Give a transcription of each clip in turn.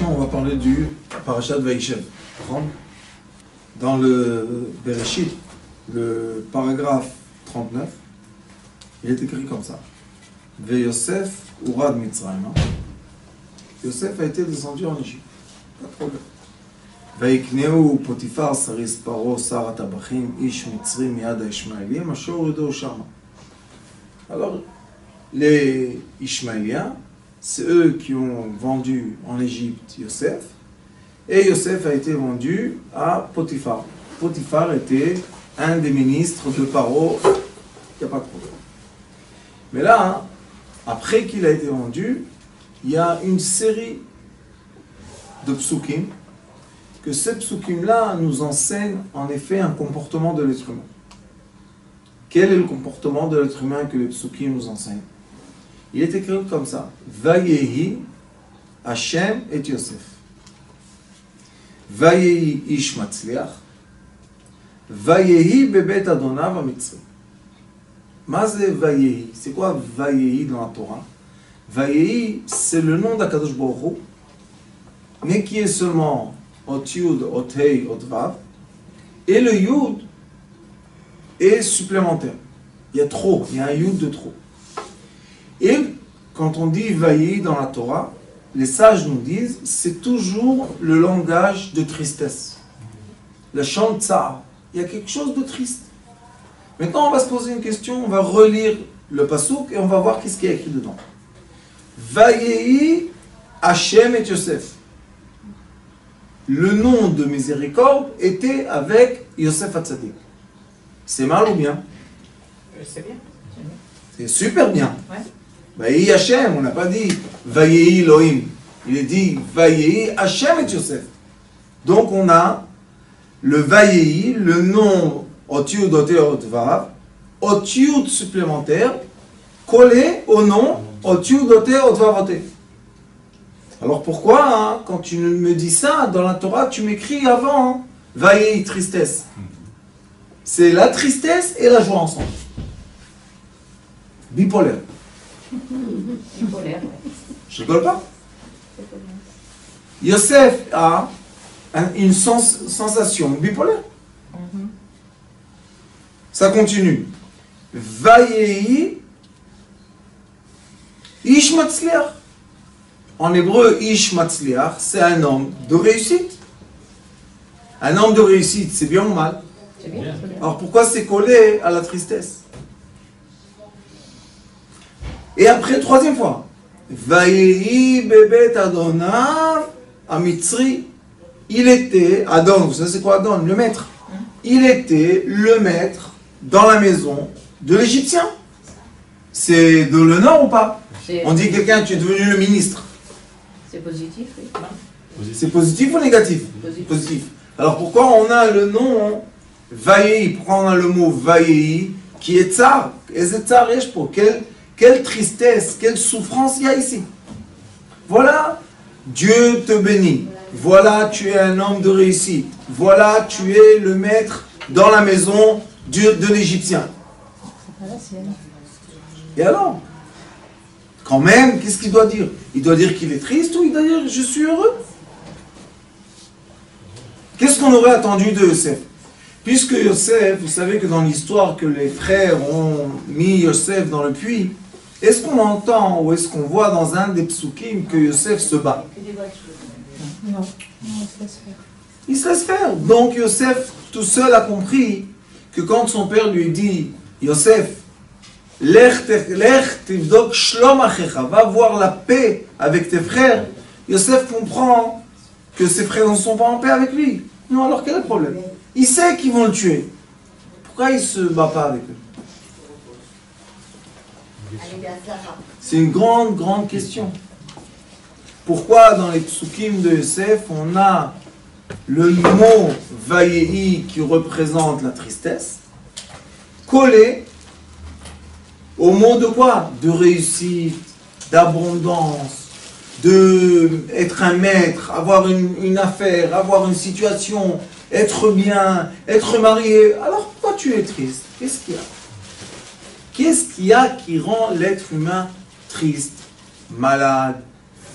on va parler du Parashat Vaïshev. Dans le Bereshit, le paragraphe 39, il est écrit comme ça. Ve Yosef Urad Mitzrayim. Yosef a été descendu en Égypte. Pas de problème. Vaikneu Potifar Saris Paro Sar Tabachim Ish Mitzri Miad Ishmaelim Ashor Yudo Shama. Alors, les Ishmaéliens, c'est eux qui ont vendu en Égypte Yosef, et Yosef a été vendu à Potifar. Potifar était un des ministres de Paro, il n'y a pas de problème. Mais là, après qu'il a été vendu, il y a une série de psukim, que ces psukim-là nous enseignent en effet un comportement de l'être humain. Quel est le comportement de l'être humain que les psukim nous enseignent? Il est écrit comme ça. Vayehi Hashem et Yosef. Vayehi Ish Matzliach. Vayehi Bebet Adonav Mitzri. Mazé Vayehi. C'est quoi Vayehi dans la Torah? Vayehi, c'est le nom d'Akadosh Baruch Hu, mais qui est seulement Ot Yud, Ot Hei, Ot Vav. Et le Yud est supplémentaire. Il y a trop, il y a un Yud de trop. Et quand on dit Vayehi dans la Torah, les sages nous disent, c'est toujours le langage de tristesse. La chant tsar. Il y a quelque chose de triste. Maintenant, on va se poser une question, on va relire le pasuk et on va voir qu'est-ce qu'il y a écrit dedans. Vayehi Hashem et Yosef. Le nom de miséricorde était avec Yosef Hatzadik. C'est mal ou bien? C'est bien. C'est super bien. Ouais. Vayehi Hashem, on n'a pas dit Vayehi Elohim. Il est dit Vayehi Hashem et Yosef. Donc on a le Vayehi, le nom Otiud Oté Otvav, Otiud supplémentaire, collé au nom Otiud Oté Otvav Oté. Alors pourquoi, quand tu me dis ça, dans la Torah, tu m'écris avant Vayehi, tristesse. C'est la tristesse et la joie ensemble. Bipolaire. Bipolaire, ouais. Je rigole pas. Yosef a une sensation bipolaire. Ça continue. Vayehi Ish Matzliach. En hébreu, Ish Matzliach, c'est un homme de réussite. Un homme de réussite, c'est bien ou mal? C'est bien. Alors pourquoi c'est collé à la tristesse? Et après, troisième fois. Vayehi Bebet Adonav Mitzri. Il était, Adon, vous savez c'est quoi Adon? Le maître. Il était le maître dans la maison de l'Égyptien. C'est de l'honneur ou pas? On dit quelqu'un, tu es devenu le ministre. C'est positif, oui. C'est positif ou négatif? Positif. Alors pourquoi on a le nom Vayehi? Pourquoi on a le mot Vayehi qui est tsar? Quelle tristesse, quelle souffrance il y a ici. Voilà, Dieu te bénit. Voilà, tu es un homme de réussite. Voilà, tu es le maître dans la maison de l'Égyptien. Et alors? Quand même, qu'est-ce qu'il doit dire? Il doit dire qu'il est triste ou il doit dire je suis heureux? Qu'est-ce qu'on aurait attendu de Yosef? Puisque Yosef, vous savez que dans l'histoire que les frères ont mis Yosef dans le puits, est-ce qu'on entend ou est-ce qu'on voit dans un des psukim que Yosef se bat? Non, il se laisse faire. Il se laisse faire. Donc Yosef tout seul a compris que quand son père lui dit Yosef, Lech tivdok shlom achecha, va voir la paix avec tes frères, Yosef comprend que ses frères ne sont pas en paix avec lui. Non, alors quel est le problème? Il sait qu'ils vont le tuer. Pourquoi il ne se bat pas avec eux? C'est une grande, grande question. Pourquoi dans les psukim de Yosef, on a le mot Vayehi qui représente la tristesse, collé au mot de quoi? De réussite, d'abondance, d'être un maître, avoir une affaire, avoir une situation, être bien, être marié. Alors pourquoi tu es triste? Qu'est-ce qu'il y a? Qu'est-ce qu'il y a qui rend l'être humain triste, malade,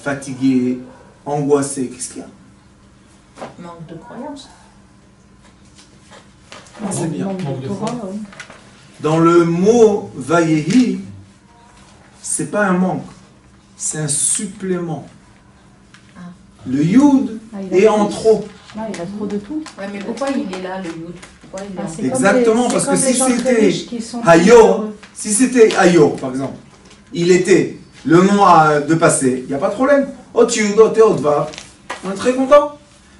fatigué, angoissé. Qu'est-ce qu'il y a? Manque de croyance. C'est bien. Manque de foi. Dans le mot Vayehi, c'est pas un manque, c'est un supplément. Le Yud est en trop. Là, il a trop de tout. Ouais, mais pourquoi il est là, le Yud? Pourquoi il est là? C'est Exactement, comme parce que les si gens très c'était riches qui sont Hayo, si c'était Hayo, par exemple, il était le nom de passé, il n'y a pas de problème. Ot Yud, Ot Ot Vav, on est très content.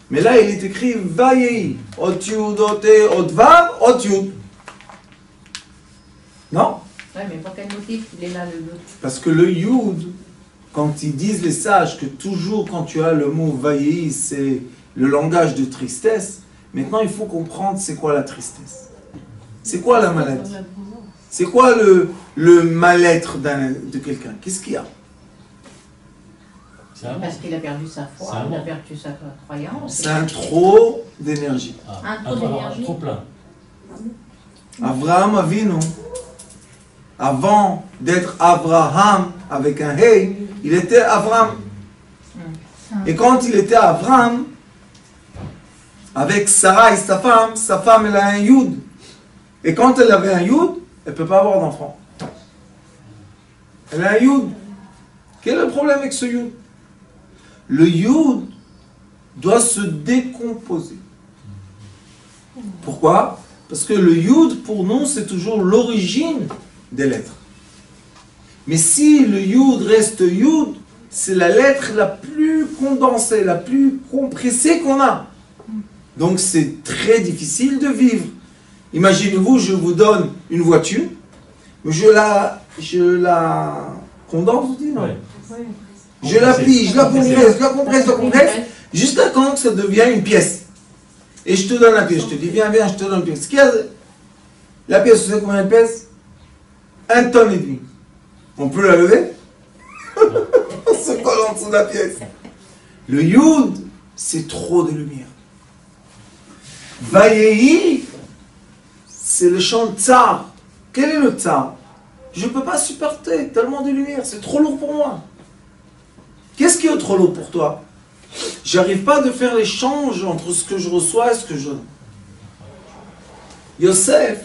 Mais là, il est écrit Vayehi, Ot Yud, Ot Ot Vav, Ot Yud. Non? Ouais, mais pour quel motif il est là, le Yud? Parce que le Yud, quand ils disent les sages que toujours quand tu as le mot Vayehi, c'est le langage de tristesse, maintenant il faut comprendre c'est quoi la tristesse. C'est quoi la maladie? C'est quoi le mal-être de quelqu'un? Qu'est-ce qu'il y a? Parce qu'il a perdu sa foi, il a perdu sa croyance. C'est un trop d'énergie. Un trop d'énergie. Trop plein. Avraham Avinu, avant d'être Abraham avec un Hey, il était Avraham. Et quand il était Avraham, avec Sarah et sa femme elle a un Yud. Et quand elle avait un Yud, elle ne peut pas avoir d'enfant. Elle a un Yud. Quel est le problème avec ce Yud? Le Yud doit se décomposer. Pourquoi? Parce que le Yud, pour nous, c'est toujours l'origine des lettres. Mais si le Yud reste Yud, c'est la lettre la plus condensée, la plus compressée qu'on a. Donc c'est très difficile de vivre. Imaginez-vous, je vous donne une voiture, je la condense, vous dites, non? Ouais. Je la plie, je la compresse, jusqu'à quand ça devient une pièce. Et je te donne la pièce, je te dis, viens, je te donne une pièce. La pièce, vous savez combien elle pèse? 1,5 tonnes. On peut la lever? On se colle en dessous de la pièce. Le Yud, c'est trop de lumière. Vayehi, c'est le chant de Tsar. Quel est le Tsar? Je ne peux pas supporter tellement de lumière, c'est trop lourd pour moi. Qu'est-ce qui est trop lourd pour toi? J'arrive pas de faire l'échange entre ce que je reçois et ce que je donne. Yosef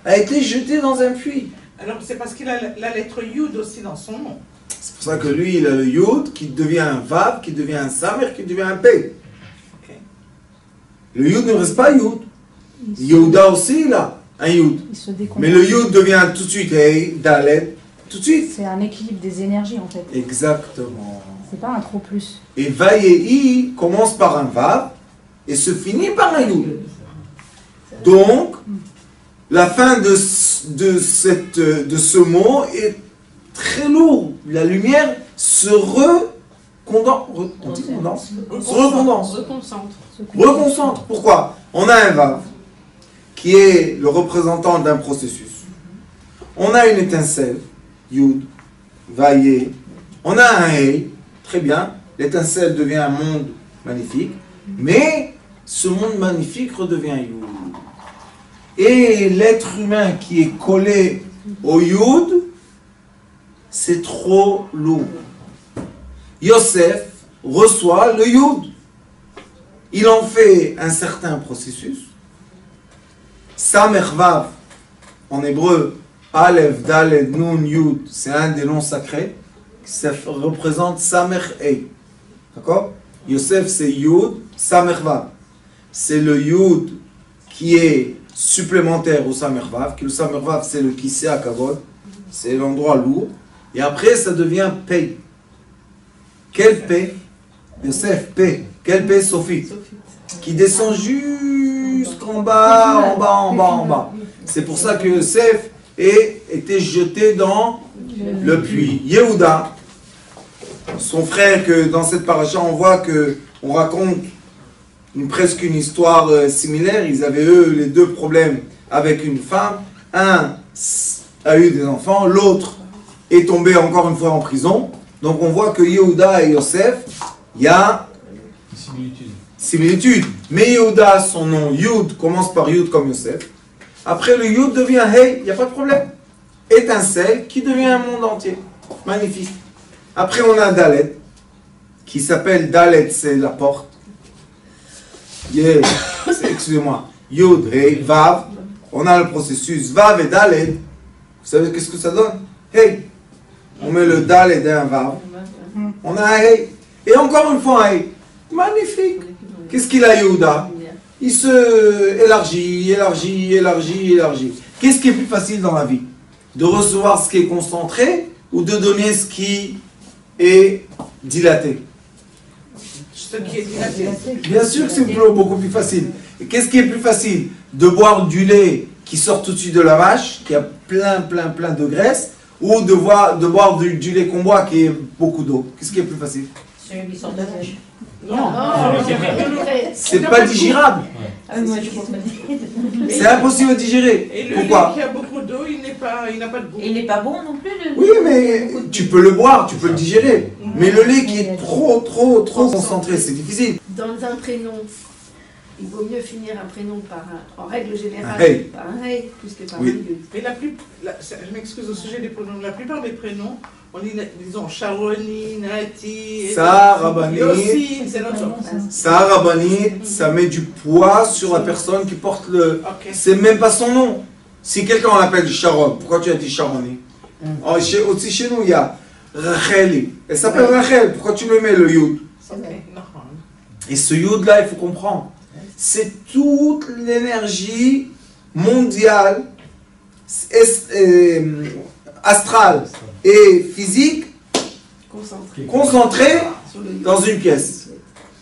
a été jeté dans un puits. Alors c'est parce qu'il a la lettre Yud aussi dans son nom. C'est pour ça que lui, il a le Yud qui devient un Vav, qui devient un Samer, qui devient un P. Okay. Le Yud ne reste pas Yud. Yehuda aussi, il a un Yud. Mais le Yud devient tout de suite Hey, Dalet, tout de suite. C'est un équilibre des énergies en fait. Exactement. C'est pas un trop plus. Et Vayehi commence par un Vav et se finit par un Yud. Donc, la fin de ce mot est très lourde. La lumière se reconcentre. Pourquoi? On a un Vav qui est le représentant d'un processus. On a une étincelle, Yud, Vaye. On a un Hey, très bien. L'étincelle devient un monde magnifique. Mais ce monde magnifique redevient Yud. Et l'être humain qui est collé au Yud, c'est trop lourd. Yosef reçoit le Yud. Il en fait un certain processus. Samer Vav, en hébreu, Aleph, Daled, Nun, Yud, c'est un des noms sacrés. Ça représente Samer Ei. D'accord? Yosef, c'est Yud, Samer Vav. C'est le Yud qui est supplémentaire au Samer Vav, que le Samer Vav, c'est le Kisei HaKavod, c'est l'endroit lourd. Et après, ça devient Pei. Quel Pei? Yosef, Pei. Quel Pei? Sophie. Qui descend jusqu'en bas, en bas. C'est pour ça que Yosef était jeté dans le puits. Yehuda, son frère, que dans cette paracha, on voit qu'on raconte presque une histoire similaire. Ils avaient, eux, les deux problèmes avec une femme. Un a eu des enfants, l'autre est tombé encore une fois en prison. Donc on voit que Yehuda et Yosef, il y a similitude. Mais Yehuda, son nom Yud, commence par Yud comme Yosef. Après le Yud devient Hey, il n'y a pas de problème. Étincelle qui devient un monde entier. Magnifique. Après on a Dalet. qui s'appelle Dalet, c'est la porte. Excusez-moi. Yud, Hey, Vav. On a le processus Vav et Dalet. Vous savez qu'est-ce que ça donne? Hey. On met le Dalet et un Vav. On a un Hey. Et encore une fois un Hey. Magnifique. Qu'est-ce qu'il a, Yehuda? Il se élargit. Qu'est-ce qui est plus facile dans la vie? De recevoir ce qui est concentré ou de donner ce qui est dilaté? Ce qui est dilaté. Bien sûr que c'est beaucoup plus facile. Et qu'est-ce qui est plus facile? De boire du lait qui sort tout de suite de la vache, qui a plein de graisse, ou de boire du lait qu'on boit qui est beaucoup d'eau? Qu'est-ce qui est plus facile? Celui qui sort de la vache. Non, C'est pas digérable. C'est impossible à digérer. Et le Pourquoi? lait qui a beaucoup d'eau, il n'a pas de goût. Il n'est pas bon non plus. Oui, mais tu peux le boire, tu peux le digérer. Mais le lait qui est trop concentré, c'est difficile. Dans un prénom, il vaut mieux finir un prénom en règle générale, Un hey. par un hey, plus que par Oui. un yud. Mais je m'excuse au sujet des prénoms, la plupart des prénoms, on dit, disons, Sharoni, Nati, Sarabani. Yossi, c'est notre nom. Sarabani, ça met du poids sur la personne qui porte le... Ok. C'est même pas son nom. Si quelqu'un on l'appelle Sharon, pourquoi tu as dit Sharoni? Aussi chez nous, il y a Racheli. Elle s'appelle Rachel, pourquoi tu me mets le Yud? Ok, normal. Et ce Yud-là, il faut comprendre. C'est toute l'énergie mondiale, astrale et physique concentrée Sur le yud. dans une pièce.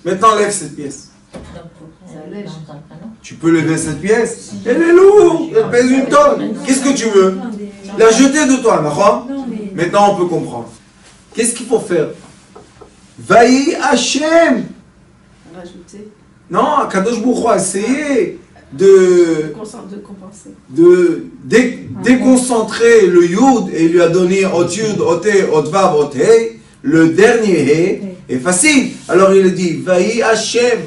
Maintenant, lève cette pièce. Dans un prénom. Tu peux lever cette pièce. Elle est lourde, elle pèse une tonne. Qu'est-ce que tu veux? La jeter de toi, d'accord? Maintenant, on peut comprendre. Qu'est-ce qu'il faut faire? Vaï Hachem. Rajouter, Non, Kadosh Baruch Hu a essayé de compenser. déconcentrer le Yud et il lui a donné Ot Yud, Ot He, Ot Vav, Ot He. Le dernier He est facile. Alors il a dit Vaï Hachem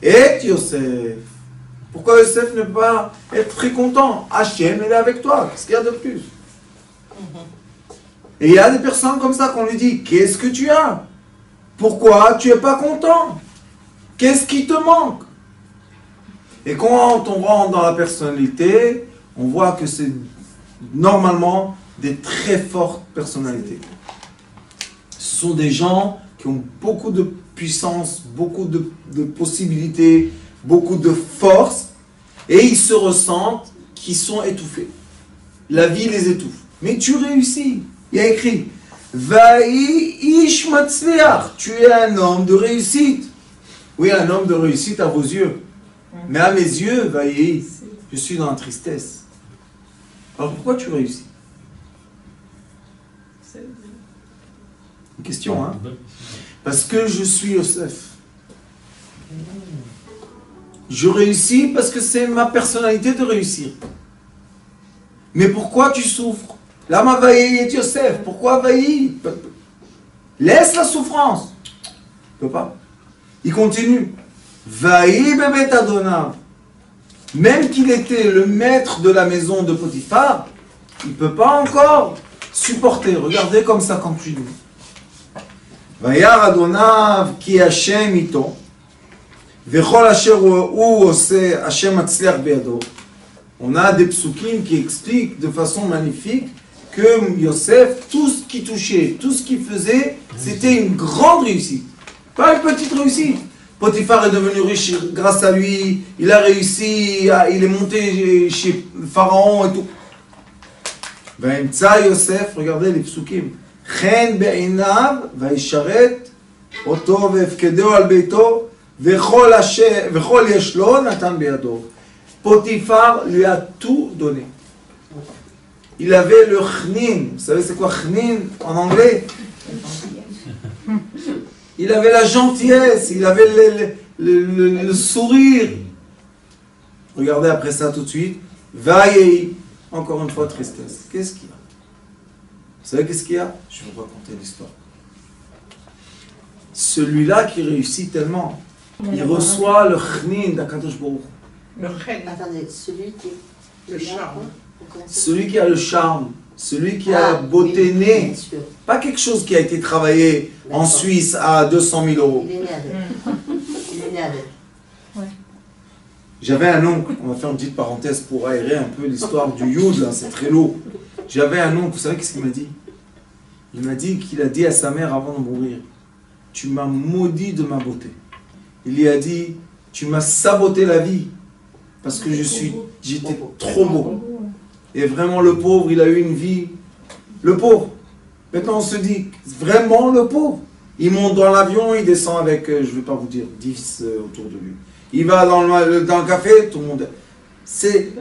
et Yosef. Pourquoi Yosef ne peut pas être très content? Hachem, il est avec toi. Qu'est-ce qu'il y a de plus? Et il y a des personnes comme ça qu'on lui dit qu'est-ce que tu as? Pourquoi tu n'es pas content? Qu'est-ce qui te manque? Et quand on rentre dans la personnalité, on voit que c'est normalement des très fortes personnalités. Ce sont des gens qui ont beaucoup de puissance, beaucoup de possibilités, beaucoup de force, et ils se ressentent qu'ils sont étouffés. La vie les étouffe. Mais tu réussis. Il y a écrit Vaï ish matzliach. Tu es un homme de réussite. Oui, un homme de réussite à vos yeux. Mais à mes yeux, Vaï, je suis dans la tristesse. Alors pourquoi tu réussis? Une question, hein? Parce que je suis Yosef. Je réussis parce que c'est ma personnalité de réussir. Mais pourquoi tu souffres? Lama Vaï et Yosef. Pourquoi Vaï? Laisse la souffrance. Il ne peut pas. Il continue. Vaï bebet Adonav. Même qu'il était le maître de la maison de Potiphar, il ne peut pas encore supporter. Regardez comme ça quand tu lis. Vayar Adonav ki Hashem ito. Vechol asher hu ose Hashem matzliach beyado. On a des psukim qui expliquent de façon magnifique que Yosef, tout ce qu'il touchait, tout ce qu'il faisait, c'était une grande réussite. Pas une petite réussite. Potiphar est devenu riche grâce à lui, il a réussi, il est monté chez le Pharaon et tout. V'emtza Yosef, regardez les psukim. Chen be'inav va'isharet oto ve'efkedeo al beito v'chol yesh lo natan beyado. Potiphar lui a tout donné. Il avait le chnin. Vous savez c'est quoi chnin en anglais? Il avait la gentillesse, il avait le sourire. Regardez après ça tout de suite. Vaïe, encore une fois tristesse. Qu'est-ce qu'il y a? Vous savez qu'est-ce qu'il y a? Je vais vous raconter l'histoire. Celui-là qui réussit tellement, il reçoit le chnin d'Akadosh Baruch Hu. Le chen, Attendez, celui qui est le charme. pour commencer. Celui qui a le charme, celui qui a beauté née, Bien sûr. pas quelque chose qui a été travaillé en D'accord. Suisse à 200 000 euros. Il est né avec. Il est né avec. J'avais un oncle, on va faire une petite parenthèse pour aérer un peu l'histoire du Youd, là, c'est très lourd. J'avais un oncle, vous savez qu'est-ce qu'il m'a dit? Il m'a dit qu'il a dit à sa mère avant de mourir, tu m'as maudit de ma beauté. Il lui a dit, tu m'as saboté la vie, parce que j'étais trop beau. Et vraiment le pauvre, il a eu une vie, le pauvre. Maintenant on se dit, vraiment le pauvre. Il monte dans l'avion, il descend avec, je ne vais pas vous dire, 10 autour de lui. Il va dans le café, tout le monde. C'est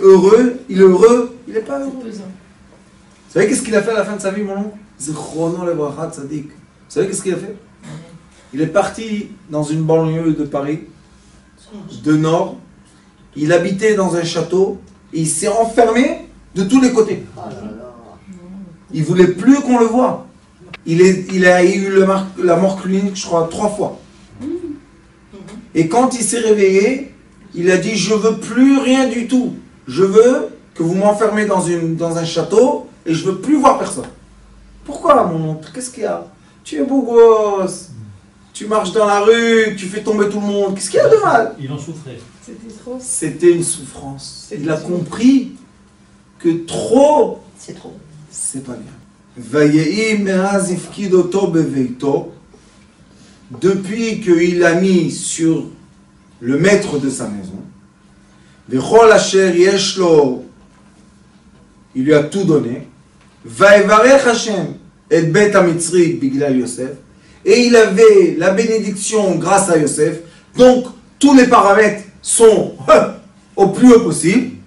heureux, il est heureux, il n'est pas heureux. Vous savez qu'est-ce qu'il a fait à la fin de sa vie, mon oncle? Zichrono levrachat tzadik. Vous savez qu'est-ce qu'il a fait? Il est parti dans une banlieue de Paris, de Nord. Il habitait dans un château et il s'est enfermé de tous les côtés. Oh là là. Il ne voulait plus qu'on le voie. Il a eu la mort clinique, je crois, 3 fois. Et quand il s'est réveillé, il a dit, je veux plus rien du tout. Je veux que vous m'enfermez dans un château et je veux plus voir personne. Pourquoi, mon oncle? Qu'est-ce qu'il y a? Tu es beau gosse. Tu marches dans la rue, tu fais tomber tout le monde. Qu'est-ce qu'il y a de mal? Il en souffrait. C'était trop. C'était une souffrance. Il a compris que trop, C'est trop. c'est pas bien. Vayehi me'az ifkidoto beveito. Depuis qu'il a mis sur le maître de sa maison, Vechol asher yeshlo, il lui a tout donné. Vaevarech Hashem et bet hamitzri biglal Yosef, et il avait la bénédiction grâce à Yosef. Donc tous les paramètres sont au plus haut possible.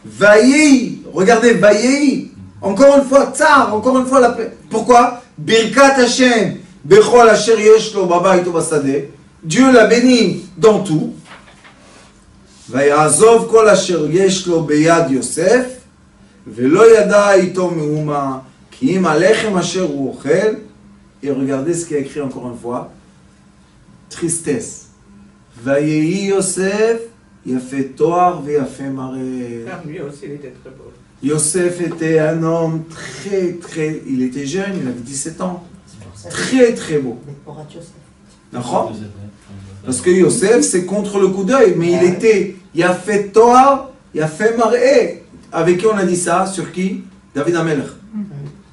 Vayehi, regardez, Vayehi, encore une fois, tsar, encore une fois la paix. Pourquoi? Birkat Hashem. Bechol asher yeshlo babayit ubasadeh. Dieu l'a béni dans tout. Vayazov kol asher yeshlo beyad Yosef, velo yada ito meuma, ki im alechem asher hu ochel. Et regardez ce qu'il a écrit encore une fois. Tristesse. Vayehi Yosef, yafet toar veyafet mareh. Lui aussi, il était très beau. Yosef était un homme très, il était jeune, il avait 17 ans. C'est pour ça. Très beau. Mais pour Yosef. D'accord? Parce que Yosef, c'est contre le coup d'œil, mais il était, il a fait Toar, il a fait Maré. Avec qui on a dit ça? Sur qui? David Amelech.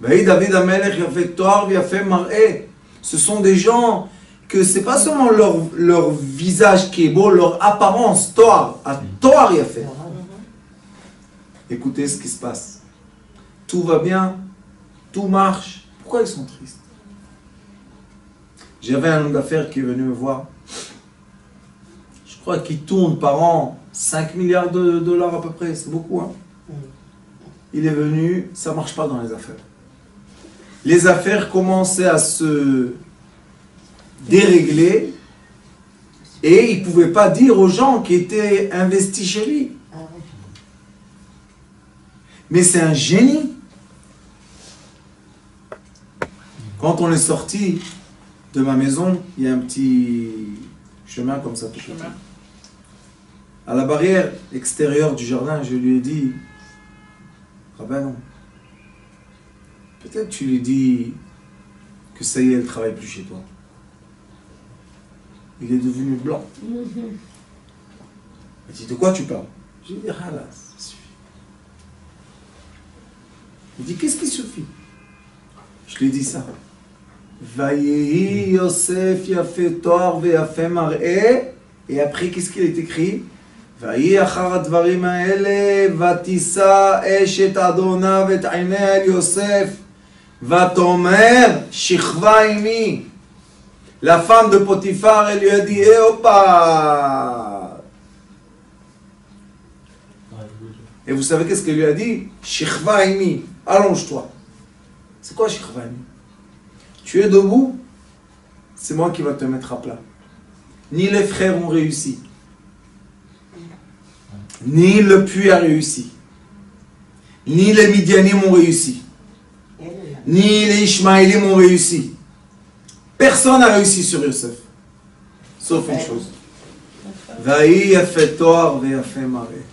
Oui, David Amelech, il a fait Toar, il a fait Maré. Ce sont des gens que c'est pas seulement leur visage qui est beau, leur apparence, Toar. À Toar, il a fait. Écoutez ce qui se passe. Tout va bien, tout marche. Pourquoi ils sont tristes? J'avais un homme d'affaires qui est venu me voir. Je crois qu'il tourne par an 5 milliards de dollars à peu près. C'est beaucoup, hein? Il est venu, ça ne marche pas dans les affaires. Les affaires commençaient à se dérégler et il ne pouvait pas dire aux gens qui étaient investis chez lui. Mais c'est un génie. Quand on est sorti de ma maison, il y a un petit chemin comme ça. Tout petit. À la barrière extérieure du jardin, je lui ai dit, Rabbanon, peut-être tu lui dis que ça y est, elle ne travaille plus chez toi. Il est devenu blanc. Il dit, de quoi tu parles? Je lui ai dit, ah là, ça suffit. Il dit, qu'est-ce qui suffit? Je lui ai dit ça. Vayehi Yosef yafet toar veyafet mareh. Et après, qu'est-ce qu'il est écrit? Vayehi achar advarim haele vatisa eshet adonav et einei el Yosef vatomer shichva imi. La femme de Potiphar, elle lui a dit, eh opa. Et vous savez qu'est-ce qu'elle lui a dit? Shichva imi, allonge-toi. C'est quoi shichva imi? Tu es debout, c'est moi qui va te mettre à plat. Ni les frères ont réussi, ni le puits a réussi, ni les Midianim ont réussi, ni les Ishmaélim ont réussi. Personne n'a réussi sur Yosef, sauf une chose. Vaï yafet toar veyafet mareh.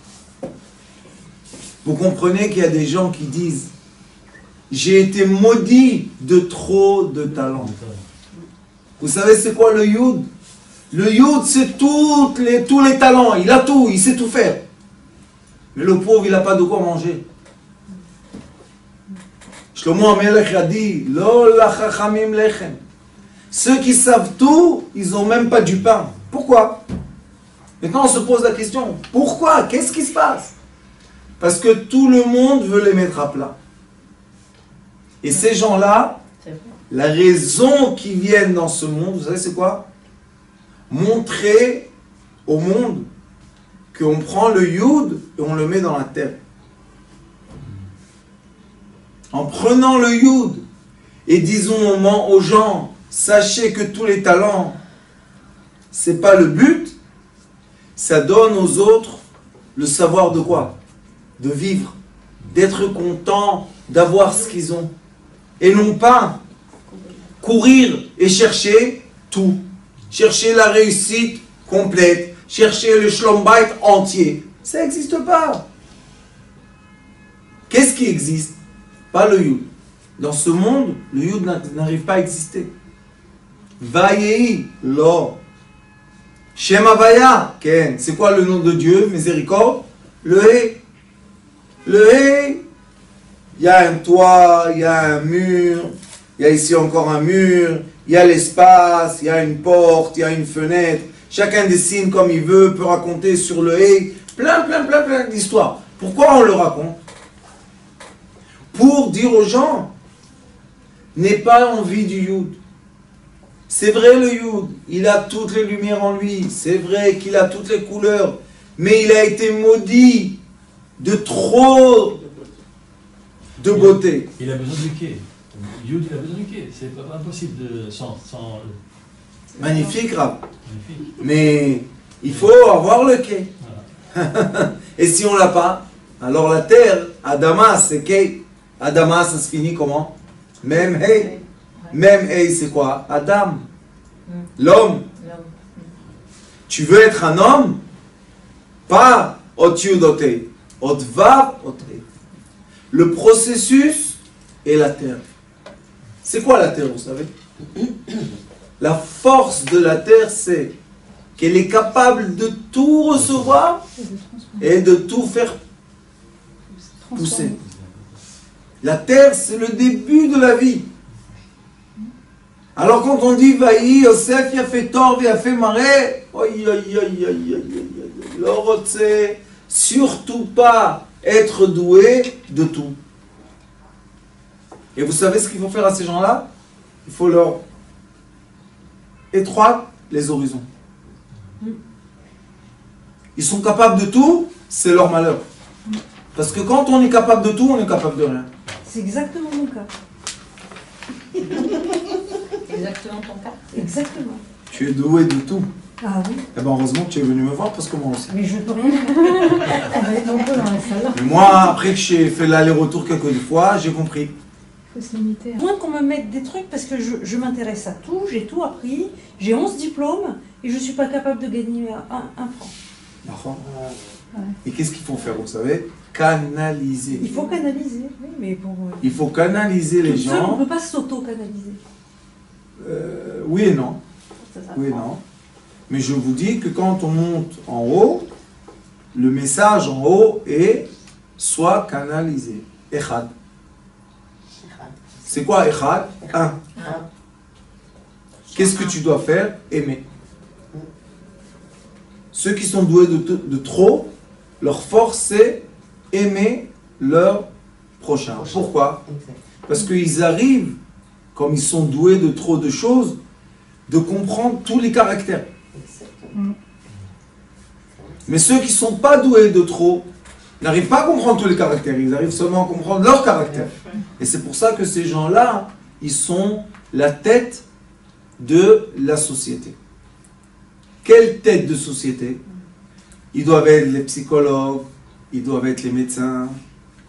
Vous comprenez qu'il y a des gens qui disent « J'ai été maudit de trop de talents ». Vous savez c'est quoi le Yud? Le Yud c'est tous les talents, il a tout, il sait tout faire. Mais le pauvre il n'a pas de quoi manger. Shlomo HaMelech a dit « Lo lachachamim lechem ». Ceux qui savent tout, ils n'ont même pas du pain. Pourquoi? Maintenant on se pose la question, pourquoi? Qu'est-ce qui se passe? Parce que tout le monde veut les mettre à plat. Et ces gens-là, la raison qu'ils viennent dans ce monde, vous savez c'est quoi? Montrer au monde qu'on prend le Yud et on le met dans la terre. En prenant le Yud et disons aux gens, sachez que tous les talents, c'est pas le but, ça donne aux autres le savoir de quoi? De vivre, d'être content, d'avoir ce qu'ils ont. Et non pas courir et chercher tout. Chercher la réussite complète, chercher le Shlom Bayit entier. Ça n'existe pas. Qu'est-ce qui existe? Pas le Yud. Dans ce monde, le Yud n'arrive pas à exister. Vayehi, lo. Shem Havaya, Ken. C'est quoi le nom de Dieu? Miséricorde. Le He. Le He. Il y a un toit, il y a un mur, il y a ici encore un mur, il y a l'espace, il y a une porte, il y a une fenêtre. Chacun dessine comme il veut, peut raconter sur le He. Plein d'histoires. Pourquoi on le raconte? Pour dire aux gens, n'aie pas envie du Yud. C'est vrai le Yud, il a toutes les lumières en lui, c'est vrai qu'il a toutes les couleurs, mais il a été maudit de trop de beauté. Il a besoin du quai. Yud, il a besoin du quai. C'est pas impossible sans Magnifique, Rav. Magnifique. Mais il faut avoir le quai. Voilà. Et si on l'a pas, alors la terre, Adama, c'est quai. Adama, ça se finit comment? Même hey. Même hey, c'est quoi? Adam. L'homme. Tu veux être un homme? Pas otiudote. Otvav, ote. Le processus est la terre. C'est quoi la terre, vous savez? La force de la terre, c'est qu'elle est capable de tout recevoir et de tout faire pousser. La terre, c'est le début de la vie. Alors quand on dit Vaï, Yosef, il a fait tort, il a fait marée, surtout pas être doué de tout. Et vous savez ce qu'il faut faire à ces gens-là? Il faut leur étroitre les horizons. Ils sont capables de tout, c'est leur malheur. Parce que quand on est capable de tout, on est capable de rien. C'est exactement mon cas. Exactement ton cas. Exactement. Tu es doué de tout. Ah oui. Eh ben heureusement que tu es venu me voir parce que moi aussi. Mais je peux rien faire. On va être nombreux dans la salle. Mais moi, après que j'ai fait l'aller-retour quelques fois, j'ai compris. Il faut se limiter. Moins qu'on me mette des trucs parce que je m'intéresse à tout, j'ai tout appris, j'ai 11 diplômes et je ne suis pas capable de gagner un franc. D'accord. Ouais. Et qu'est-ce qu'il faut faire, vous savez? Canaliser. Il faut canaliser, oui, mais pour... Il faut canaliser les Toute seule, on ne gens. peut pas s'auto-canaliser. Oui et non. Ça Oui et non. Mais je vous dis que quand on monte en haut, le message en haut est soit canalisé. Echad. C'est quoi Echad? Un. Qu'est-ce que tu dois faire? Aimer. Ceux qui sont doués de trop, leur force c'est aimer leur prochain. Pourquoi? Parce qu'ils arrivent, comme ils sont doués de trop de choses, de comprendre tous les caractères. Mais ceux qui ne sont pas doués de trop n'arrivent pas à comprendre tous les caractères, ils arrivent seulement à comprendre leur caractère. Et c'est pour ça que ces gens-là, ils sont la tête de la société. Quelle tête de société? Ils doivent être les psychologues, ils doivent être les médecins,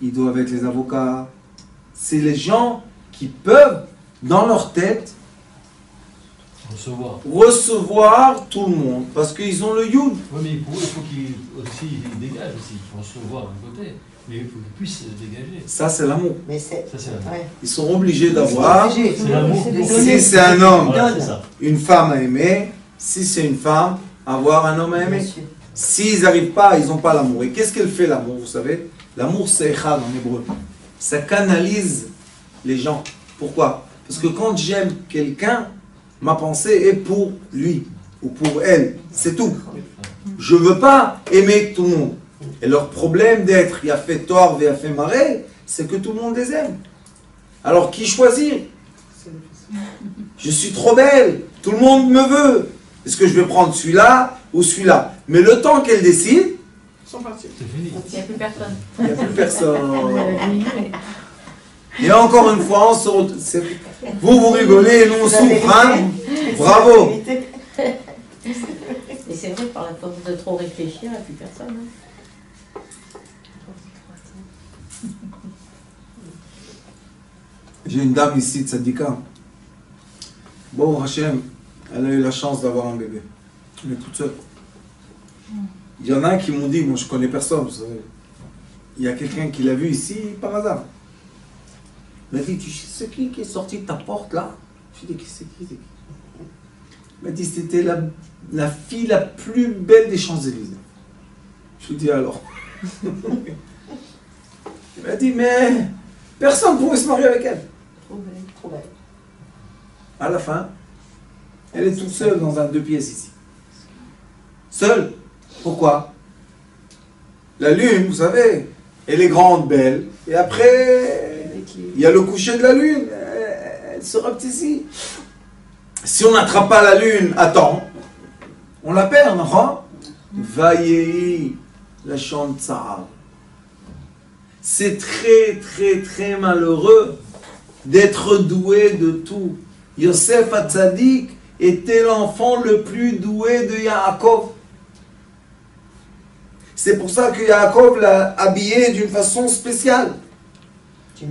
ils doivent être les avocats. C'est les gens qui peuvent, dans leur tête, recevoir tout le monde, parce qu'ils ont le Yud. Oui, mais pour eux, il faut qu'ils dégagent aussi, pour recevoir d'un côté. Mais il faut qu'ils puissent dégager. Ça, c'est l'amour. Mais c'est. Ça, c'est l'amour. Ouais. Ils sont obligés d'avoir, C'est l'amour. si c'est un homme, Voilà, c'est ça. une femme à aimer, si c'est une femme, avoir un homme à Bien aimer. sûr. S'ils n'arrivent pas, ils n'ont pas l'amour. Et qu'est-ce qu'elle fait l'amour, vous savez? L'amour, c'est echad en hébreu. Ça canalise les gens. Pourquoi? Parce que quand j'aime quelqu'un, ma pensée est pour lui ou pour elle. C'est tout. Je ne veux pas aimer tout le monde. Et leur problème d'être il a fait tort, il a fait marrer, c'est que tout le monde les aime. Alors qui choisir? Je suis trop belle, tout le monde me veut. Est-ce que je vais prendre celui-là ou celui-là? Mais le temps qu'elle décide, Ils sont partis. C'est fini. Il n'y a plus personne. il n'y a plus personne. Et encore une fois, vous rigolez et nous on souffre, hein? Bravo. Et c'est vrai, par la force de trop réfléchir, il n'y a plus personne. Hein. J'ai une dame ici, Tzadika. Bon, Hachem, elle a eu la chance d'avoir un bébé. Elle est toute seule. Il y en a qui m'ont dit, moi je connais personne, vous savez. Il y a quelqu'un qui l'a vu ici par hasard. Il m'a dit, tu sais c'est qui est sorti de ta porte là? Je lui ai dit, c'est qui? Il m'a dit, c'était la fille la plus belle des Champs-Élysées. Je lui ai dit, alors? Il m'a dit, mais personne ne pouvait se marier avec elle. Trop belle, trop belle. À la fin, elle est toute seule dans un 2 pièces ici. Seule. Pourquoi? La lune, vous savez, elle est grande, belle. Et après, il y a le coucher de la lune. Elle sera ici. Si on n'attrape pas la lune à temps, on la perd, non? Vaillez la chante Sahara. C'est très, très, très malheureux d'être doué de tout. Yosef Hatzadik était l'enfant le plus doué de Yaakov. C'est pour ça que Yaakov l'a habillé d'une façon spéciale.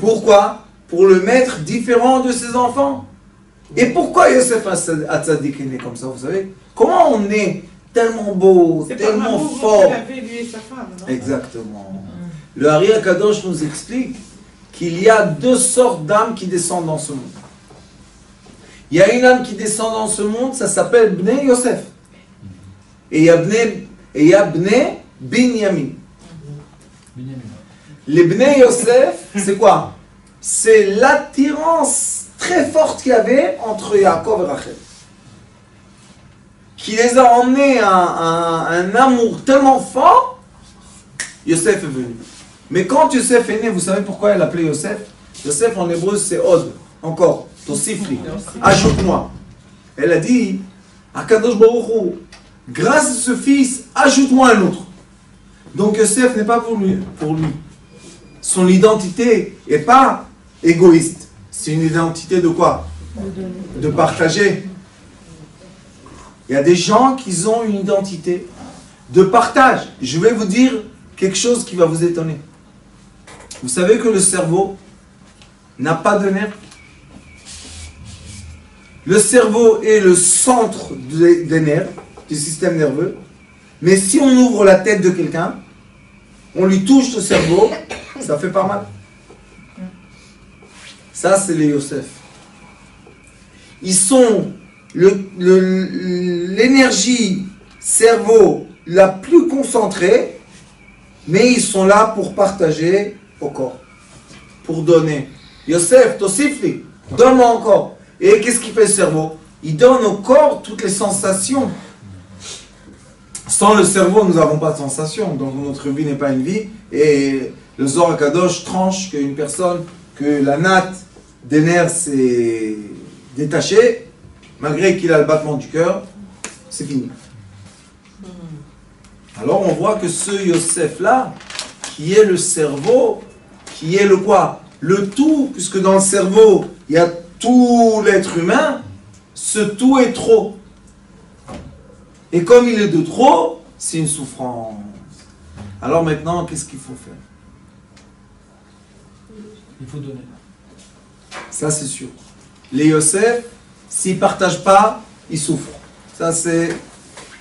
Pourquoi? Pour le mettre différent de ses enfants. Et pourquoi Yosef Hatzadik est né comme ça, vous savez? Comment on est tellement beau, C'est par tellement l'amour fort? qu'il avait, lui et sa femme, non? Exactement. Le Hari Akadosh nous explique qu'il y a 2 sortes d'âmes qui descendent dans ce monde. Il y a une âme qui descend dans ce monde, ça s'appelle Bnei Yosef. Et il y a Bnei Binyamin. Binyamin. Les Bnei Yosef, c'est quoi? C'est l'attirance très forte qu'il y avait entre Yaakov et Rachel. Qui les a emmenés à un amour tellement fort, Yosef est venu. Mais quand Yosef est né, vous savez pourquoi elle l'appelait Yosef? Yosef en hébreu c'est Od, encore, Tosifli, ajoute-moi. Elle a dit, Akadosh Baruch Hu, grâce à ce fils, ajoute-moi un autre. Donc Yosef n'est pas pour lui. Son identité n'est pas égoïste. C'est une identité de quoi? De partager. Il y a des gens qui ont une identité de partage. Je vais vous dire quelque chose qui va vous étonner. Vous savez que le cerveau n'a pas de nerfs. Le cerveau est le centre des nerfs, du système nerveux. Mais si on ouvre la tête de quelqu'un, on lui touche le cerveau, ça fait pas mal. Ça, c'est les Yosef. Ils sont l'énergie cerveau la plus concentrée, mais ils sont là pour partager au corps, pour donner. Yosef, Tosifli, donne-moi encore. Et qu'est-ce qu'il fait le cerveau? Il donne au corps toutes les sensations. Sans le cerveau, nous n'avons pas de sensations, donc notre vie n'est pas une vie. Et le Zohar HaKadosh tranche qu'une personne, que la natte des nerfs s'est détachée, malgré qu'il a le battement du cœur, c'est fini. Alors on voit que ce Yosef-là, qui est le cerveau, qui est le quoi? Le tout, puisque dans le cerveau, il y a tout l'être humain, ce tout est trop. Et comme il est de trop, c'est une souffrance. Alors maintenant, qu'est-ce qu'il faut faire? Il faut donner. Ça c'est sûr. Les Yosef, s'ils ne partagent pas, ils souffrent. Ça c'est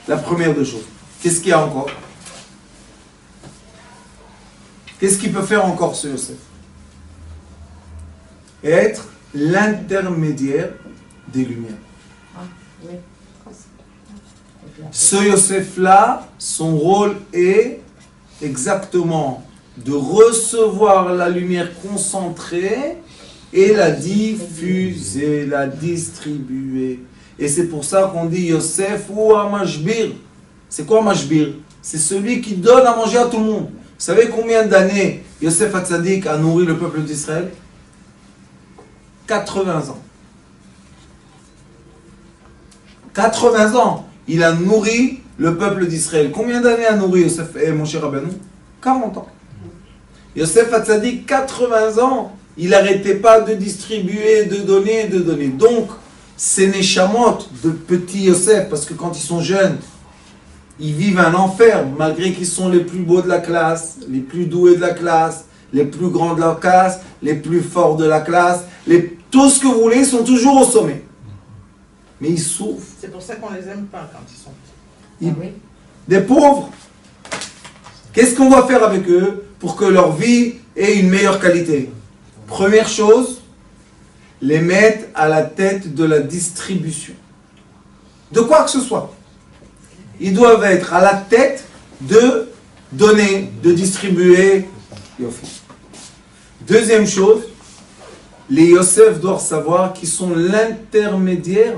la première des choses. Qu'est-ce qu'il y a encore? Qu'est-ce qu'il peut faire encore ce Yosef? Être l'intermédiaire des lumières. Oui. Ce Yosef-là, son rôle est exactement de recevoir la lumière concentrée et la diffuser, la distribuer. Et c'est pour ça qu'on dit Yosef ou Amashbir. C'est quoi Amashbir? C'est celui qui donne à manger à tout le monde. Vous savez combien d'années Yosef Hatzadik a nourri le peuple d'Israël? 80 ans. 80 ans, il a nourri le peuple d'Israël. Combien d'années a nourri Yosef et mon cher Rabbeinu? 40 ans. Yosef Hatzadik, 80 ans, il n'arrêtait pas de distribuer, de donner, de donner. Donc, ces neshamot de petits Yosef, parce que quand ils sont jeunes, ils vivent un enfer, malgré qu'ils sont les plus beaux de la classe, les plus doués de la classe, les plus grands de la classe, les plus forts de la classe, tout ce que vous voulez, ils sont toujours au sommet. Mais ils souffrent. C'est pour ça qu'on les aime pas quand ils sont petits. Ils- Ah oui. Des pauvres. Qu'est-ce qu'on doit faire avec eux pour que leur vie ait une meilleure qualité? Première chose, les mettre à la tête de la distribution. De quoi que ce soit. Ils doivent être à la tête de donner, de distribuer. Deuxième chose, les Yosef doivent savoir qu'ils sont l'intermédiaire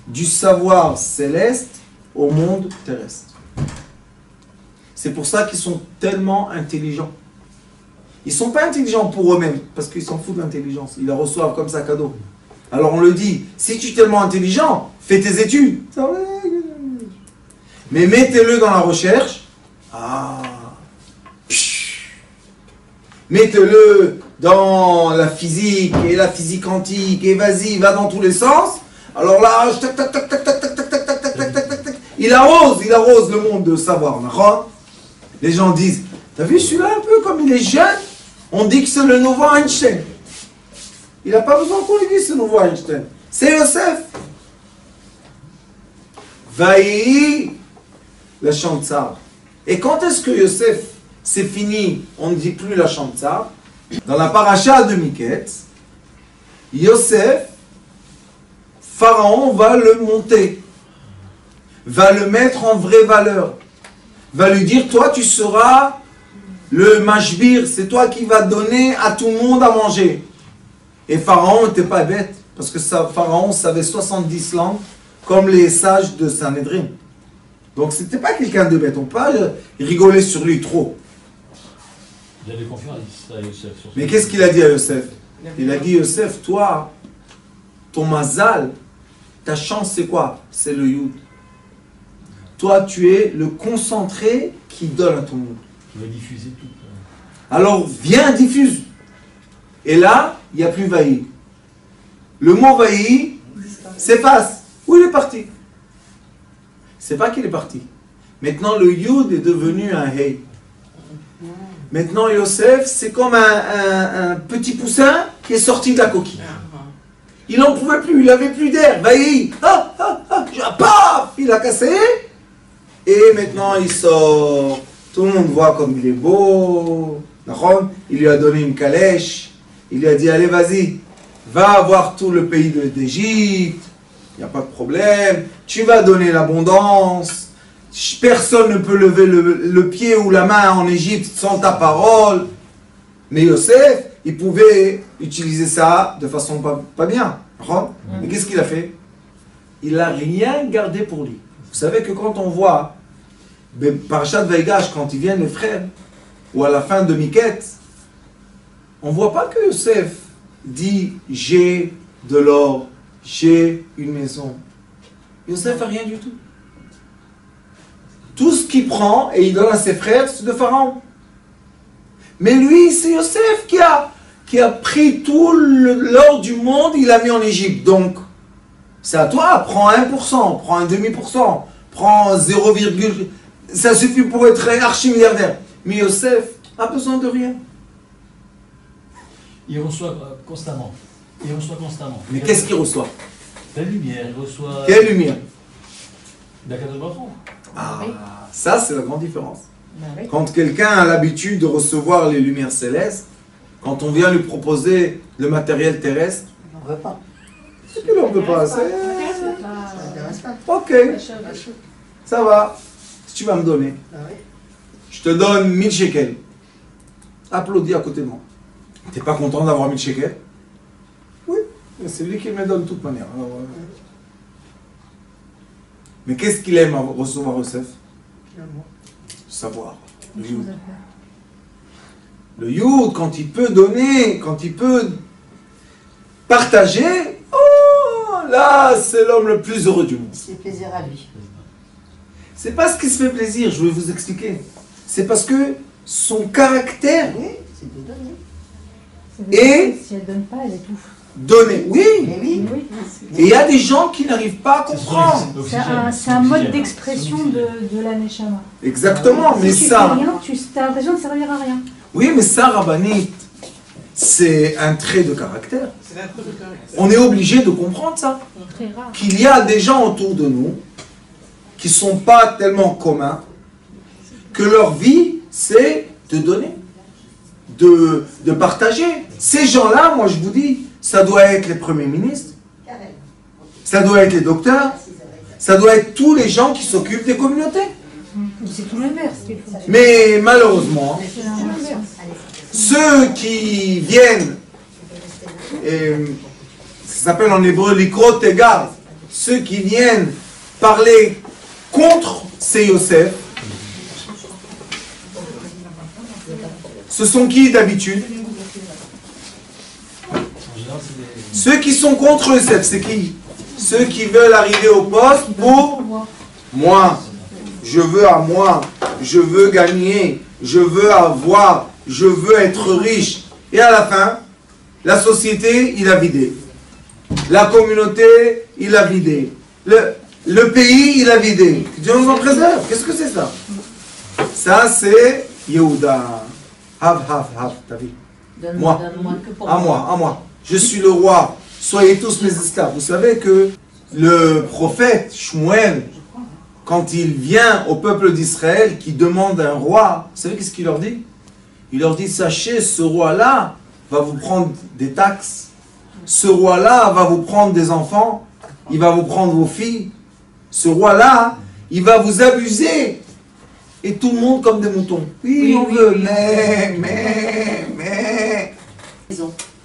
du savoir céleste au monde terrestre. C'est pour ça qu'ils sont tellement intelligents. Ils ne sont pas intelligents pour eux-mêmes, parce qu'ils s'en foutent de l'intelligence. Ils la reçoivent comme ça cadeau. Alors on le dit, si tu es tellement intelligent, fais tes études. Mais mettez-le dans la recherche. Mettez-le dans la physique et la physique quantique et vas-y, va dans tous les sens. Alors là, il arrose le monde de savoir. Les gens disent, t'as vu celui-là un peu comme il est jeune, on dit que c'est le nouveau Einstein. Il n'a pas besoin qu'on lui dise ce nouveau Einstein. C'est Yosef. Vaï, la Chantzar. Et quand est-ce que Yosef, c'est fini, on ne dit plus la Chantzar? Dans la paracha de Miketz, Yosef, Pharaon va le monter, va le mettre en vraie valeur, va lui dire, toi tu seras le mashbir, c'est toi qui vas donner à tout le monde à manger. Et Pharaon n'était pas bête, parce que Pharaon savait 70 langues, comme les sages de Sanhedrin. Donc c'était pas quelqu'un de bête, on peut pas rigoler sur lui trop. Il avait confiance à Yosef. Mais qu'est-ce qu'il a dit à Yosef? Il a dit, Yosef, toi, ton mazal, ta chance c'est quoi? C'est le yud. Toi tu es le concentré qui donne à tout le monde. Qui va diffuser tout. Alors viens, diffuse. Et là, il n'y a plus vaï. Le mot vaï s'efface. Où il est parti? C'est pas qu'il est parti. Maintenant le yud est devenu un hey. Maintenant Yosef, c'est comme un petit poussin qui est sorti de la coquille. Il n'en pouvait plus, il n'avait plus d'air. Vaï, paf, il a cassé. Et maintenant il sort. Tout le monde voit comme il est beau. Il lui a donné une calèche. Il lui a dit, allez vas-y, va voir tout le pays d'Égypte. Il n'y a pas de problème. Tu vas donner l'abondance. Personne ne peut lever le pied ou la main en Égypte sans ta parole. Mais Yosef, il pouvait utiliser ça de façon pas bien. Mais qu'est-ce qu'il a fait? Il n'a rien gardé pour lui. Vous savez que quand on voit Parashat Vaïgash, quand ils viennent les frères, ou à la fin de Miketz, on ne voit pas que Yosef dit « j'ai de l'or, j'ai une maison ». Yosef n'a rien du tout. Tout ce qu'il prend et il donne à ses frères, c'est de Pharaon. Mais lui, c'est Yosef qui a pris tout l'or du monde, il l'a mis en Égypte. Donc, c'est à toi, prends 1%, prends un demi%, prends 0, ça suffit pour être archi-milliardaire. Mais Yosef a besoin de rien. Il reçoit constamment. Il reçoit constamment. Mais qu'est-ce qu'il reçoit? La lumière, il reçoit... Quelle lumière? La Kadosh Baruch Hu. Ah, ça c'est la grande différence. oui. Quand quelqu'un a l'habitude de recevoir les lumières célestes, quand on vient lui proposer le matériel terrestre, On ne veut pas. c'est qu'il n'en peut pas. Ça n'intéresse pas. Ok, ça va. Si tu vas me donner, Ah oui. je te donne 1000 shekels. Applaudis à côté de moi. T'es pas content d'avoir 1000 shekels? Oui, mais c'est lui qui me donne de toute manière. Alors, mais qu'est-ce qu'il aime à recevoir Yosef? Savoir. Le Yud. Le Yud, quand il peut donner, quand il peut partager, oh, là, c'est l'homme le plus heureux du monde. C'est plaisir à lui. C'est pas ce qui se fait plaisir, je vais vous expliquer. C'est parce que son caractère Oui, c'est de donner. Et- Si elle donne pas, elle étouffe. donné, oui. Mais oui. Oui. Et il y a des gens qui n'arrivent pas à comprendre. C'est un mode d'expression de la Neshama. Exactement, mais Si tu ça, fais rien, tu as l'impression de servir à rien. oui, mais ça, Rabbanit, c'est un trait de caractère. C'est un truc de caractère. On est obligé de comprendre ça. Très rare. Qu'il y a des gens autour de nous qui ne sont pas tellement communs, que leur vie, c'est de donner, de partager. Ces gens-là, moi je vous dis, ça doit être les premiers ministres, Carré. ça doit être les docteurs, ça doit être tous les gens qui s'occupent des communautés. C'est tout l'inverse qu'il faut. Mais malheureusement, C'est l'inverse. ceux qui viennent, et ça s'appelle en hébreu l'ikro tegar, ceux qui viennent parler contre ces Yosef, ce sont qui d'habitude? En général, c'est des... Ceux qui sont contre Yosef, c'est qui? Ceux qui veulent arriver au poste pour moi. Je veux à moi, je veux gagner, je veux avoir, je veux être riche. Et à la fin, la société, il a vidé. La communauté, il a vidé. Le pays, il a vidé. Que Dieu nous en préserve. Qu'est-ce que c'est ça? Ça, c'est Yehuda. Hav, t'as vu? Moi. Donne-moi que pour À moi. Je suis le roi. Soyez tous mes esclaves. Vous savez que le prophète Shmuel, quand il vient au peuple d'Israël qui demande un roi, vous savez qu'est-ce qu'il leur dit? Il leur dit, sachez, ce roi-là va vous prendre des taxes. Ce roi-là va vous prendre des enfants. Il va vous prendre vos filles. Ce roi-là, il va vous abuser. Et tout le monde comme des moutons. Oui, on veut, mais.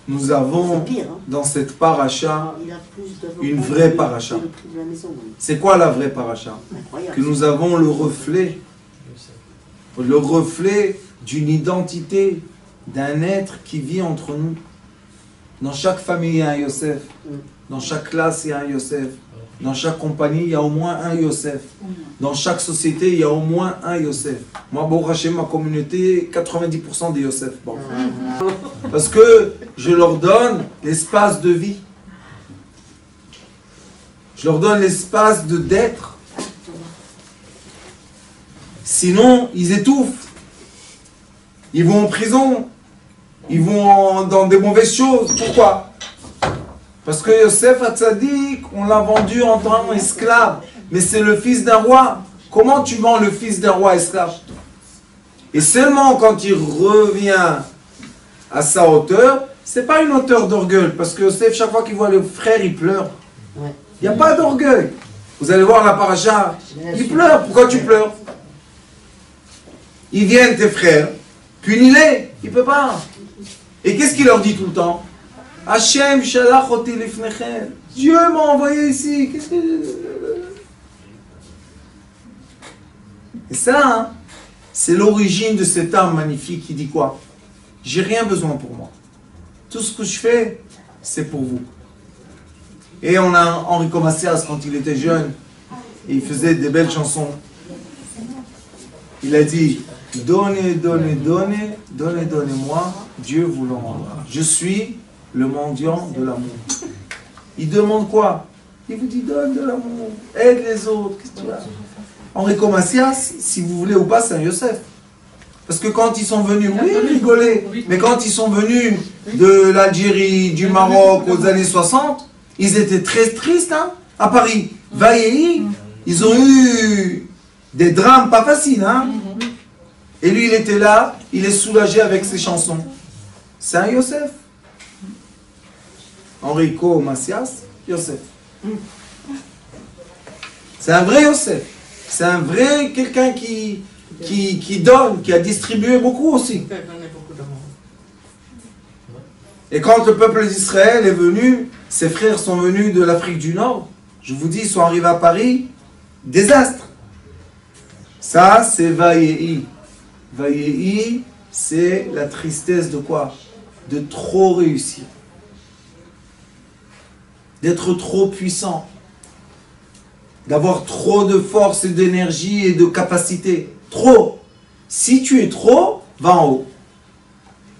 Nous avons C'est pire, hein. dans cette paracha Il a plus d'avocats une vraie que paracha. le prix de la maison, oui. C'est quoi la vraie paracha? Incroyable. Que nous avons le reflet d'une identité, d'un être qui vit entre nous. Dans chaque famille, il y a un Yosef. Dans chaque classe, il y a un Yosef. Dans chaque compagnie, il y a au moins un Yosef. Dans chaque société, il y a au moins un Yosef. Moi, Baruch Hashem, ma communauté, 90% des Yosef. Bon. Parce que je leur donne l'espace de vie. Je leur donne l'espace d'être. Sinon, ils étouffent. Ils vont en prison. Ils vont dans des mauvaises choses. Pourquoi? Parce que Yosef Hatzadik, on l'a vendu en tant qu'esclave. Mais c'est le fils d'un roi. Comment tu vends le fils d'un roi esclave? Et seulement quand il revient à sa hauteur, c'est pas une hauteur d'orgueil. Parce que Yosef, chaque fois qu'il voit le frère, il pleure. Ouais. Il n'y a pas d'orgueil. Vous allez voir la paracha. Il pleure. Pourquoi tu pleures? Ils viennent, tes frères. Punis-les. Il ne peut pas. Et qu'est-ce qu'il leur dit tout le temps? Hachem shalach oti lifnechem. Dieu m'a envoyé ici. Qu'est-ce que... Et ça, hein, c'est l'origine de cette âme magnifique qui dit quoi? J'ai rien besoin pour moi. Tout ce que je fais, c'est pour vous. Et on a Enrico Macias, quand il était jeune, et il faisait des belles chansons. Il a dit, donnez, donnez, donnez, donnez, donnez-moi, Dieu vous le rendra. Je suis le mendiant de l'amour. Il demande quoi? Il vous dit, donne de l'amour, aide les autres. Qu'est-ce que tu as? Enrico Macias, si vous voulez ou pas, c'est un Yosef. Parce que quand ils sont venus, oui, rigoler, mais quand ils sont venus de l'Algérie, du Maroc aux années 60, ils étaient très tristes, hein, à Paris. Vaillé, ils ont eu des drames pas faciles, hein. Et lui, il était là, il est soulagé avec ses chansons. C'est un Yosef. Enrico Macias, Yosef. C'est un vrai Yosef. C'est un vrai quelqu'un qui donne, qui a distribué beaucoup aussi. Il a donné beaucoup d'amour. Et quand le peuple d'Israël est venu, ses frères sont venus de l'Afrique du Nord, je vous dis, ils sont arrivés à Paris, désastre. Ça, c'est Vayehi. Vayehi, c'est la tristesse de quoi? De trop réussir. D'être trop puissant. D'avoir trop de force et d'énergie et de capacité. Trop. Si tu es trop, va en haut.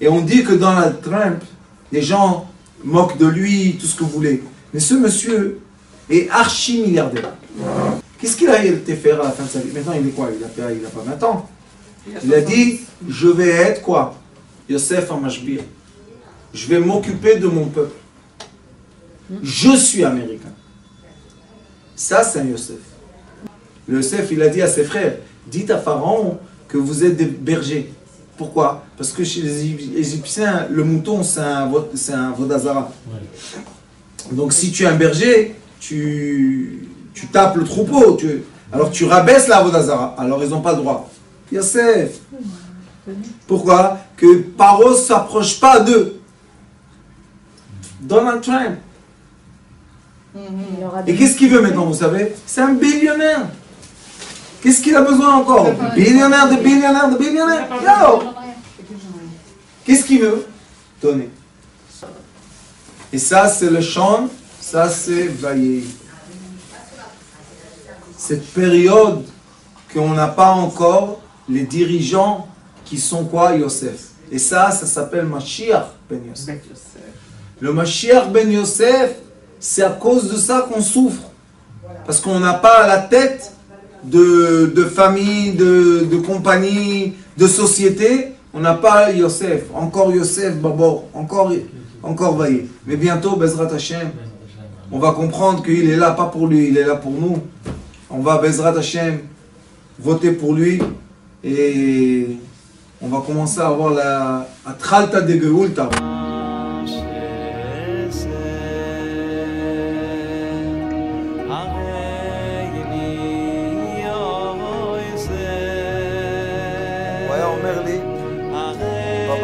Et on dit que dans la Trump, les gens moquent de lui, tout ce que vous voulez. Mais ce monsieur est archi-milliardaire. Qu'est-ce qu'il a été faire à la fin de sa vie? Maintenant, il est quoi? Il a pas 20 ans. Il a dit, je vais être quoi? Yosef Amashbir. Je vais m'occuper de mon peuple. Je suis américain. Ça, c'est un Yosef. Le Yosef, il a dit à ses frères, dites à Pharaon que vous êtes des bergers. Pourquoi? Parce que chez les Égyptiens, le mouton, c'est un vodazara. Donc si tu es un berger, tu tapes le troupeau. Alors tu rabaisses la vodazara. Alors ils n'ont pas le droit. Yosef. Pourquoi? Que Paro ne s'approche pas d'eux. Donald Trump. Et qu'est-ce qu'il veut maintenant, vous savez? C'est un billionnaire. Qu'est-ce qu'il a besoin encore? Billionnaire, de billionnaire, de billionnaire. Yo! Qu'est-ce qu'il veut? Donner. Et ça, c'est le chant, ça, c'est Vayehi. Cette période qu'on n'a pas encore les dirigeants qui sont quoi? Yosef. Et ça s'appelle Mashiach ben Yosef. Le Mashiach ben Yosef, c'est à cause de ça qu'on souffre. Parce qu'on n'a pas la tête de famille, de compagnie, de société. On n'a pas Yosef. Encore Yosef, Babor. Encore Vayehi. Mais bientôt, Bezrat Hashem, on va comprendre qu'il est là, pas pour lui, il est là pour nous. On va, Bezrat Hashem, voter pour lui. Et on va commencer à avoir la Tralta de Geulta.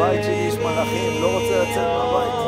בבית שלי יש מלאכים, לא רוצה לצאת מהבית.